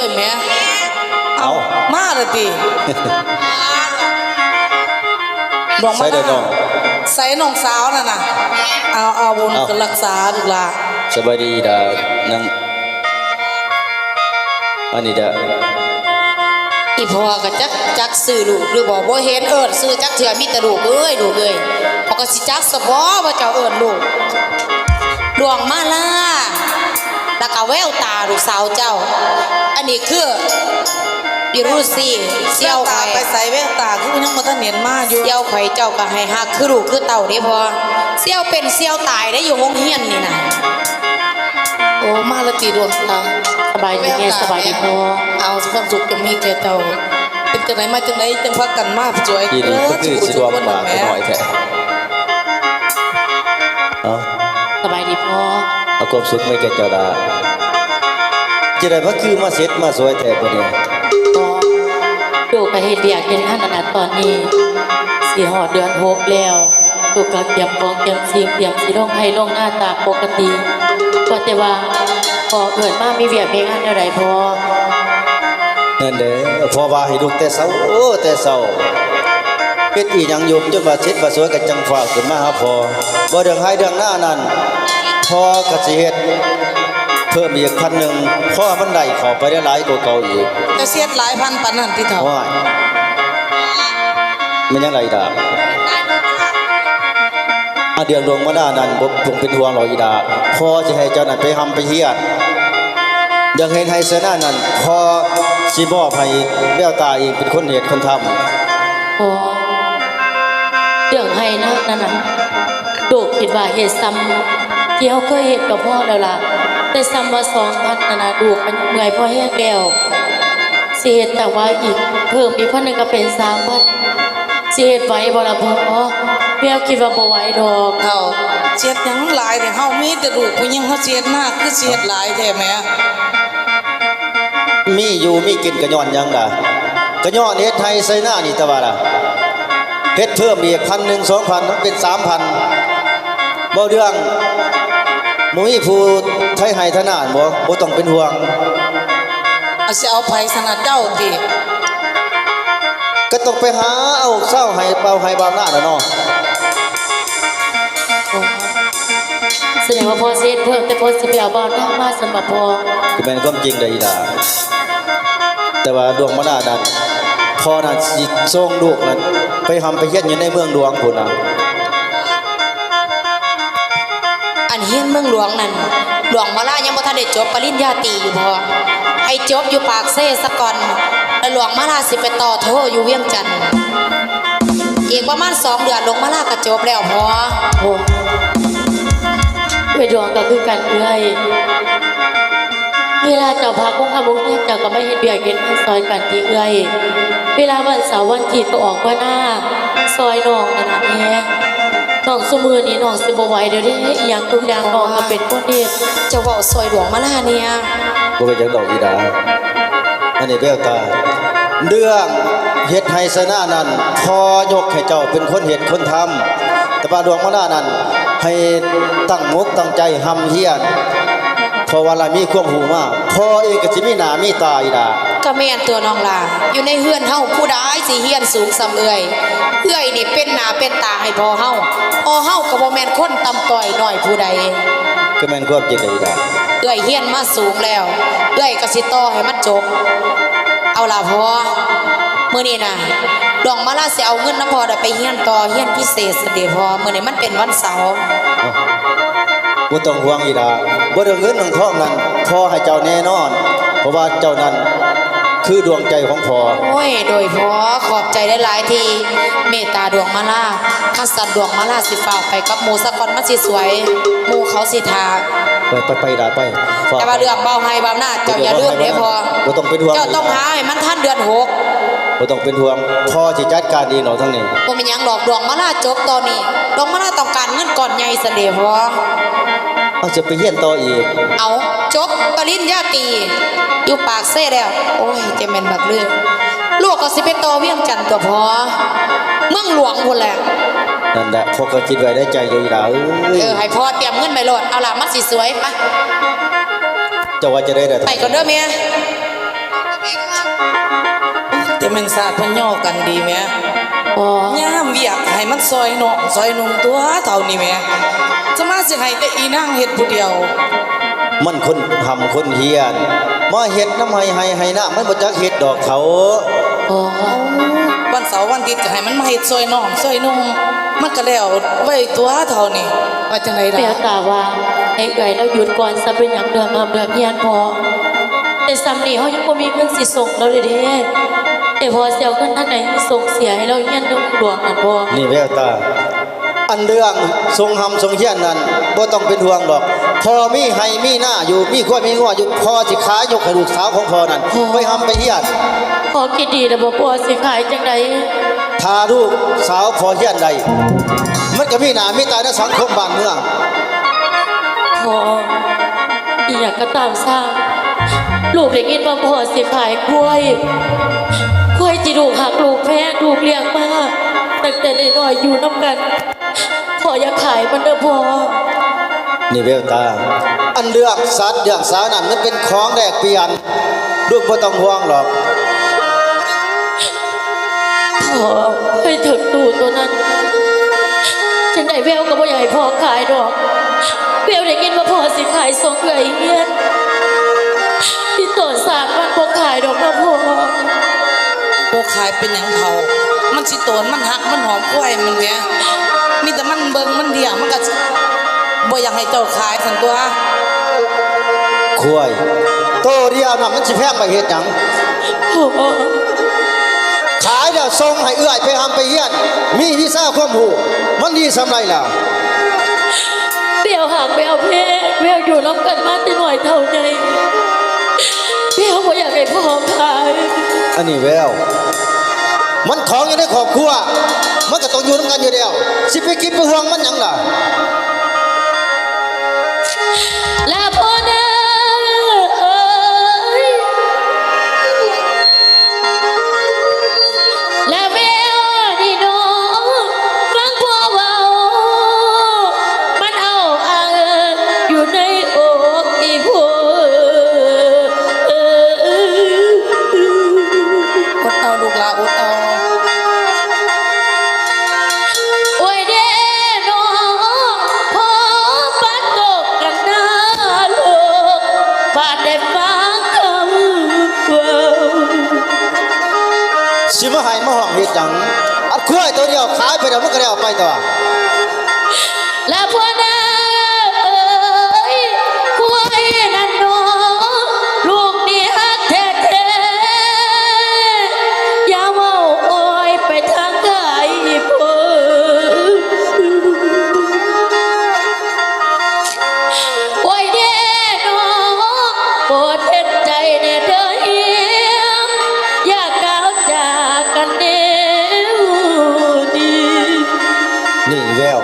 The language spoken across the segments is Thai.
เลยแม่เอามาเลยติดวงมา ใส่เด้อน้อง ใส่น้องสาวนั่นน่ะเอาบุญกันรักษาดูล่ะสบายดีดานั่งอันนี้ดาอีพ่อก็จักซื้อลูกหรือบ่เห็นซื้อจักเถื่อมีแต่ลูกลูกเขาก็สิจักสะบ่ว่าเจ้าลูกดวงมาล่าแล้วก็แววตาลูกสาวเจ้าอันนี้คืออีรูซี่เสี่ยวไข่ไปใส่แววตาคือยังบ่ทันเห็นมาอยู่เสี่ยวไข่เจ้าก็ให้ฮักคือลูกคือเต่าเด้พอเสี่ยวเป็นเสี่ยวตายได้อยู่โรงเรียนนี่น่ะโอ้มาละตีดวงตาสบายดีแม่สบายดีพอเอาความสุขจะมีแก่เจ้าเป็นจังไดมาจังไดจังพักกันมาสวยดีก็คือสิดวงปากหน่อยแท้สบายดีพอเอาความสุขไม่แก่เจ้าดาจะได้มาคือมาเสร็จมาสวยแท้ปะเนี่ยดูกระเฮ็ดเบียกเห็นขนาดตอนนี้สีหอดเดือน6แล้วดูกระเตรียมของเตรียมซีเตรียมสีลงให้ลงหน้าตาปกติก็แต่ว่าพอเกิดมามีเบียกมีงานอะไรพอนั่นเด้อพอว่าให้ลูกแต่เศร้าแต่เศร้าเฮ็ดอีหยังอยู่จนว่าเสร็จว่าสวยก็จังฝากขึ้นมาหาพอบ่เรื่องให้เรื่องหน้านั้นพอก็สิเฮ็ดเพิ่มอีก1,000พอมันได้เข้าไปได้หลายกว่าเก่าอีกจะเสียดหลายพันปานนั้นที่เฒ่าว้ายมันยังไงดาเดือนดวงมะนาวนั้นบ่คงเป็นห่วงหรอกอีดาพอจะให้เจ้านั้นไปหำไปเฮียดอยากเห็นให้เสนานั้นพอสิมอบให้แววตาเองเป็นคนเหตุคนทำพอเรื่องให้นะนั่นน่ะดูคิดว่าเหตุซ้ำที่เขาเคยเหตุกับพ่อแล้วล่ะแต่ซ้ำว่า2,000นั่นน่ะดูมันเมื่อยพ่อแห้งแล้วเสียแต่ว่าอีกเพิ่มอีก1,000ก็เป็น3,000เสียไหวบ่ล่ะพ่อแม่คิดว่าบ่ไหวดอกเฮาเสียดหยังหลายเนี่ยเฮามีแต่ลูกผู้หญิงเฮาเสียดมากคือเสียดหลายแท้แม่มีอยู่มีกินกระย้อนยังล่ะกระย้อนเฮ็ดไทยใส่หน้านี่ตะว่าล่ะเฮ็ดเพิ่มอีก1,000 2,000มันเป็น 3,000บ่เรื่องบ่มีผู้ไทยให้ทนานบ่ต้องเป็นห่วงสิเอาไผสนัดเจ้าติก็ต้องไปหาเอาเศร้าให้เป่าให้บางหน้าน่ะเนาะแสดงว่าพ่อเสียเพิ่มแต่พ่อสิไปเอาบ้านมาสำหรับพ่อก็เป็นความจริงเลยอีดาแต่ว่าดวงมะนาวนั้นพ่อน่ะสิส่งลูกนั้นไปหำไปเฮ็ดอยู่ในเมืองหลวงพุ่นน่ะอันเฮียนเมืองหลวงนั่นหลวงมาลายังบ่ทันได้จบปริญญาตรีอยู่พอให้จบอยู่ปากเซ่ซะก่อนแล้วหลวงมาลาสิไปต่อโทอยู่เวียงจันทน์อีกประมาณ2 เดือนหลวงมาลาก็จบแล้วพอโอ้ไปดวงก็คือกันเอื้อยเวลาเจ้าพักของข้ามุกเนี่ยเจ้าก็ไม่เห็นเบียกเห็นซอยกันที่เอื้อยเวลาวันเสาร์วันอาทิตย์ก็ออกว่าหน้าซอยน้องนั่นแหละน้องสมือนี่น้องสิบ่ไหวเดี๋ยวนี้อีหยังทุกอย่างน้องก็เป็นคนเฮ็ดเจ้าเว้าซอยหลวงมาลาเนี่ยบ่เป็นจังดอกอีดาอันนี้แววตาเรื่องเฮ็ดให้สนานั้นพอยกให้เจ้าเป็นคนเฮ็ดคนทำแต่ว่าดวงมะนาวนั้นให้ตั้งมุกตั้งใจหำเฮียนเพราะว่าเรามีความหูมากพอเองก็สิมีหน้ามีตาอีดาก็แม่นตัวน้องลาอยู่ในเฮือนเฮาผู้ใดสิเฮียนสูงสำเอื้อยนี่เป็นหน้าเป็นตาให้พ่อเฮาก็บ่แม่นคนต่ำต้อยน้อยผู้ใดก็แม่นความจริงเลยอีดาเฮียนมาสูงแล้วก็สิต่อให้มันจบเอาล่ะพ่อมื้อนี้น่ะดวงมาลาสิเอาเงินน้ำพ่อไปเฮียนต่อเฮียนพิเศษซะเด้พ่อมื้อนี้มันเป็นวันเสาร์บ่ต้องห่วงอีดาบ่เรื่องเงินเรื่องทองนั้นพ่อให้เจ้าแน่นอนเพราะว่าเจ้านั้นคือดวงใจของพ่อโอ้ยโดยพ่อขอบใจหลายๆที่เมตตาดวงมาลาคันสัตว์ดวงมาลาสิฝากไปกับหมู่ซะก่อนมันสิสวยหมู่เขาสิทาไปดาไปแต่ว่าเรื่องเบาให้เบาหน้าเจ้าอย่าลืมเด้อพ่อบ่ต้องเป็นห่วงเจ้าต้องหาให้มันทันเดือน6บ่ต้องเป็นห่วงพ่อสิจัดการเองเนาะทั้งนี้บ่มีหยังดอกดวงมาลาจบตอนนี้ดวงมาลาต้องการเงินก้อนใหญ่ซะเด้พ่อเอาจะไปเฮียนต่ออีกเอาจบปริญญาตรีอยู่ปากเซ่แล้วโอ้ยจะแม่นบักเรื่องลูกก็สิไปต่อเวียงจันทน์ตัวพ่อเมืองหลวงพุ่นแหละนั่นแหละพ่อก็คิดไว้ได้ใจอยู่อีดาให้พ่อเตรียมเงินไปโลดเอาล่ะมันสิสวยปะเจ้าว่าจะได้ไปก่อนเด้อเมีย แต่มันสาดมันย่อกันดีแม่ พอย่ ามเวียกให้มันซอยน้องซอยนุ่งตัวเท่านี้แม่จะมาสิให้แต่อีนางเฮ็ดผู้เดียว มันคนทำคนเฮียนมาเฮ็ดน้ำให้หน้ามันบ่จักเฮ็ดดอกเขา พอ วันเสาร์วันอาทิตย์ก็ให้มันมาเฮ็ดซอยน้องซอยนุ่งมันก็แล้วไว้ตัวเท่านี้ว่าจังได แปล ล่ะ ตาว่าให้เอ่ยแล้วหยุดก่อนซะเป็นอย่างเดือมเดือเพียนพอแต่ซ้ำนี่เขายังบ่มีเงินสิส่งเราเลยเด้แต่พอเสียวเงินท่านไหนส่งเสียให้เราเฮียนดงหลวงนั่นพอ นี่แววตา อันเรื่องทรงหำทรงเฮียนนั้นบ่ต้องเป็นห่วงดอกพอมีให้มีหน้าอยู่มีขั้วมีงัวอยู่พอสิขายกให้ลูกสาวของพอนั่นไปหำไปเฮียน พอคิดดีแล้วบ่พอสิขายจังได ถ้าลูกสาวพอเฮียนใดมันก็มีหน้ามีตาในสังคมบ้านเมือง พออีหยังก็ตามสร้างลูกได้ยินว่าพ่อสิขายกล้วยที่ลูกหักลูกแพงลูกเลี้ยงมาตั้งแต่น้อยๆอยู่น้ำกันพ่ออยากขายมันเด้อพ่อ นี่แววตา อันเรื่องสัตว์เรื่องสานั่นมันเป็นของแลกเปลี่ยนลูกบ่ต้องห่วงหรอก พ่อให้ถึงตู้ตัวนั้นจังไดแววก็บ่อยากให้พ่อขายดอกแววได้ยินว่าพ่อสิขายส่งเอื้อยเฮียนที่ต้นสากมันบ่ขายดอกนะพ่อ พวกขายเป็นหยังเฒ่ามันสิโตนมันหักมันหอมกล้วยมันแม่มีแต่มันเบิ่งมันเดี่ยมันก็บ่อยากให้เจ้าขายซั่นตัว ควายโตเดียวน่ะมันสิแพงไปเฮ็ดหยัง พ่อ ขายแล้วส่งให้เอื้อยไปหำไปเฮียน มีวีซ่าความรู้มันดีสำไรล่ะ เปียวหากแววเพแววอยู่น้ำกันมาแต่หน่อยเท่าใดแววบ่อยากให้พ่อขาย อันนี้แววมันของอยู่ในครอบครัวมันก็ต้องอยู่นำกันอยู่แล้วสิไปคิดไปห่วงมันหยังล่ะ ลาพ่อนะเอ้ยและแววนี่น้องฟังพ่อเว้ามันเอาอยู่ในอกอีพ่อ อดเอาลูกหลาอดเอา โอ้ยเด้น้องพอปัดตกกันหน้าลูกบาดได้ฟังคำเว้า สิมาให้มาห้องเฮ็ดหยังอัดควายตัวเดียวขายไปเดี๋ยวมันก็ได้เอาไปต่อ และพ่อนาเอ้ยควายนั่นน้องลูกนี่ฮักแท้ๆอย่าเว้าโอยไปทางไกลพ่อโอ้ยเด้น้องโปรดเห็นใจแน่เด้อเฮียมอย่าก้าวจากกันเด้อดี นี่แวว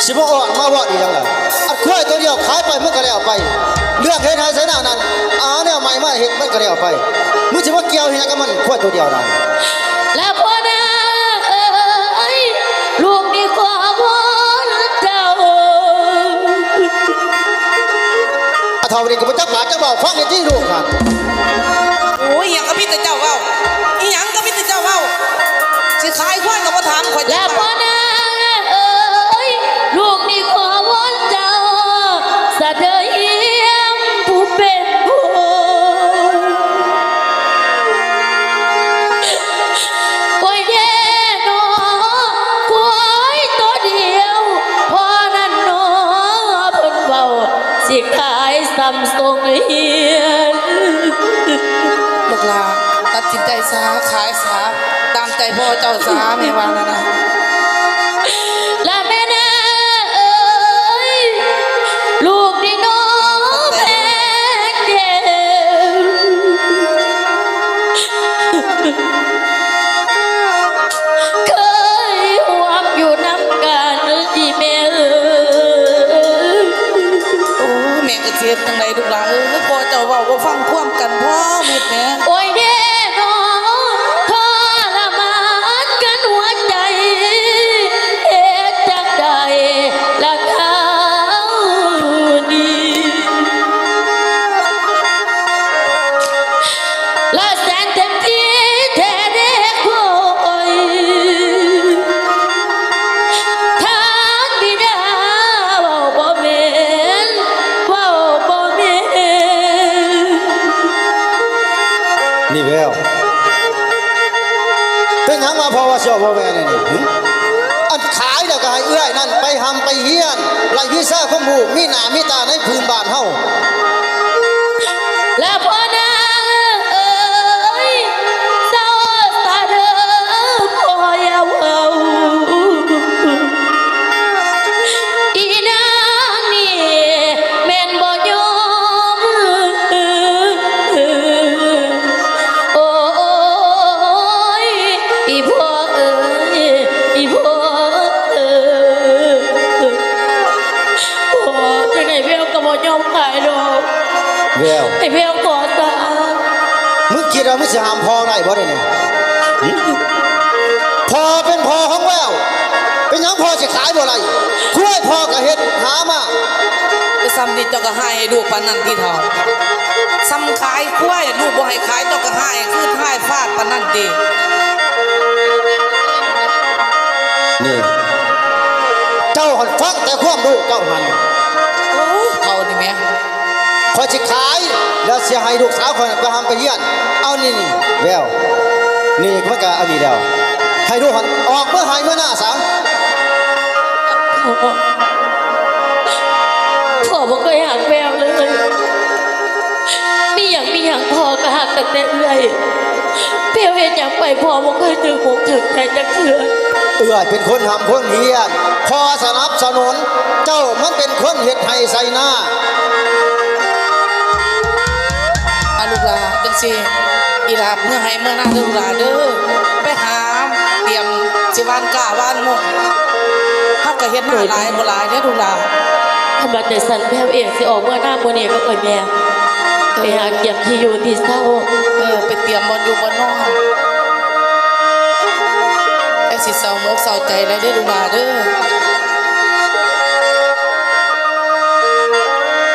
สิมาอ่อนมาว่าดีจังล่ะอัดควายตัวเดียวขายไปมันก็ได้เอาไป เรื่องเฮ็ดให้ไสหน้านั้นเอาแนวใหม่มาเฮ็ดมันก็ได้เอาไปมึงสิมาเกี่ยวเฮ็ดหยังกับมันควายตัวเดียวนั่น และพ่อนาเอ้ยลูกนี่ขอวอนเจ้า อาเท่านี้ก็บ่จักบาทจักเว้าฟังให้ที่ลูกนั่น โอ้ยอิหยังก็มีแต่เจ้าเว้าอีหยังก็มีแต่เจ้าเว้าสิขายควายก็บ่ถามข่อย และ จัก พ่อบ าท นาเอ้ยลูกนี่ขอวอนเจ้าสะเดอเยี่ยมผู้เป็นผู้โอ้ยเด้น้องควายตัวเดียวพอนั้นน้องเพิ่นเบาสิขายซัมซุงเฮียน ลูกหลานตัดสินใจซะขายซะตามใจพ่อเจ้าซะแม่ว่านั่นน่ะ และแม่นาเอ้ยลูกนี่น้องแม่เดีเคยห่วงอยู่น้ำกันที่แม่เอ้ย โอ้แม่ก็เสียจังไดลูกหลานพ่อเจ้าเว้าบ่ฟังความกันพ่อแม่แม่ โอ้ยเด้น้องทรมานกันหัวใจเหตุจังใดละเขานี้ แววเป็นหยังมาพอว่าเสียวพ่อแม่นี่นี่หึอันขายแล้วก็ให้เอื้อยนั่นไปหำไปเฮียนไล่วิซ่าข้อมูมีหน้ามีตาในพื้นบ้านเฮา และพ่อนางเอ๋ยเศร้าตาเด้อพ่ออย่าเว้าอีนางนี่แม่นบ่ยอมโอ้ยอีพ่อเอ๋ยอีพ่อเอ๋ยพ่อจังไหนเบลก็บ่ยอมขายดอก แวว ไอ้เบลก่อตา มึงคิดว่ามึงสิหามพอได้บ่ได้นี่หึพอเป็นพอของแววเป็นหยังพอสิขายบ่ไรคุ้ยพอก็เฮ็ดหามา ไปซ้ำนี่เจ้าก็ให้ลูกปานนั้นที่เท่าซ้ำขายควายลูกบ่ให้ขายเจ้าก็ให้คือท้ายฟาดปานนั้นติ นี่ เจ้าหันฟังแต่ความรู้เจ้าหัน โอ้เท่านี่แม่ คอยสิขายแล้วเสียให้ลูกสาวคอยไปหำไปเฮียนเอานี่นี่แววนี่มันก็อันนี้แล้วให้ลูกหันออกเมื่อหายเมื่อหน้าสาม พ่อบอกเคยหักแววเลย มีอย่างพ่อก็หักตั้งแต่เอื้อยเพียวเห็นอย่างไปพ่อบอกเคยถึงผมถึงใจจะเถื่อน เอื้อยเป็นคนหำคนเฮียนพอสนับสนุนเจ้ามันเป็นคนเฮ็ดให้ใส่หน้า อาลูกหลาจังสิอีหลาเมื่อให้เมื่อหน้าเด้อลูกหลาเด้อไปหาเตรียมสิวานก้าวานมุ่งเฮาก็เฮ็ดหน้าหลายบ่หลายเด้อลูกหลา ทำบัตรแต่สันแพวเอกสิออกเมื่อหน้าโมเนียก็เอ่ยแม่ไปหาเก็บที่อยู่ที่เศร้า ไปเตรียมบ่อยู่บ่นอนไอ้สิเศร้าหมกเศร้าใจแล้วเด้อลูกหลาเด้อ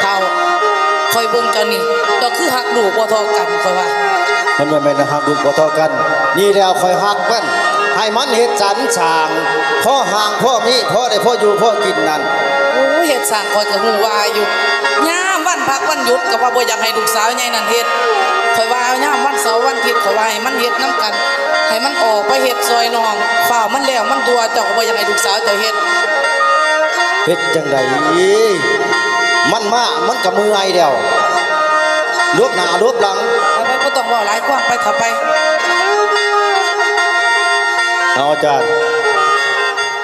เฒ่าคอยเบิ่งเจ้านี่เจ้าคือฮักลูกบ่เท่ากันค่อยว่า มันว่าแม่นหักลูกบ่เท่ากัน นี่แล้วคอยหักมันให้มันเฮ็ดสรรสร้างพ่อห่างพ่อมีพ่อได้พ่ออยู่พ่อกินนั่น โอ้เฮ็ดสร้างคอยก็ฮู้ว่าอยู่ยามวันพักวันหยุดก็ว่าบ่อยากให้ลูกสาวใหญ่นั่นเฮ็ดคอยว่ายามวันเสาร์วันอาทิตย์คอยว่าให้มันเฮ็ดนํกัน ให้มันออกไปเฮ็ดซอยน้องฝ้าวมันแล้วมันตัวเจ้าก็บ่อยากให้ลูกสาวเจ้าเฮ็ด เฮ็ดจังไดมันมามันก็มือไอเดียวรวบหน้ารวบหลัง ไปบ่ต้องเว้าหลายความไปเถอะไป เอาอาจารย์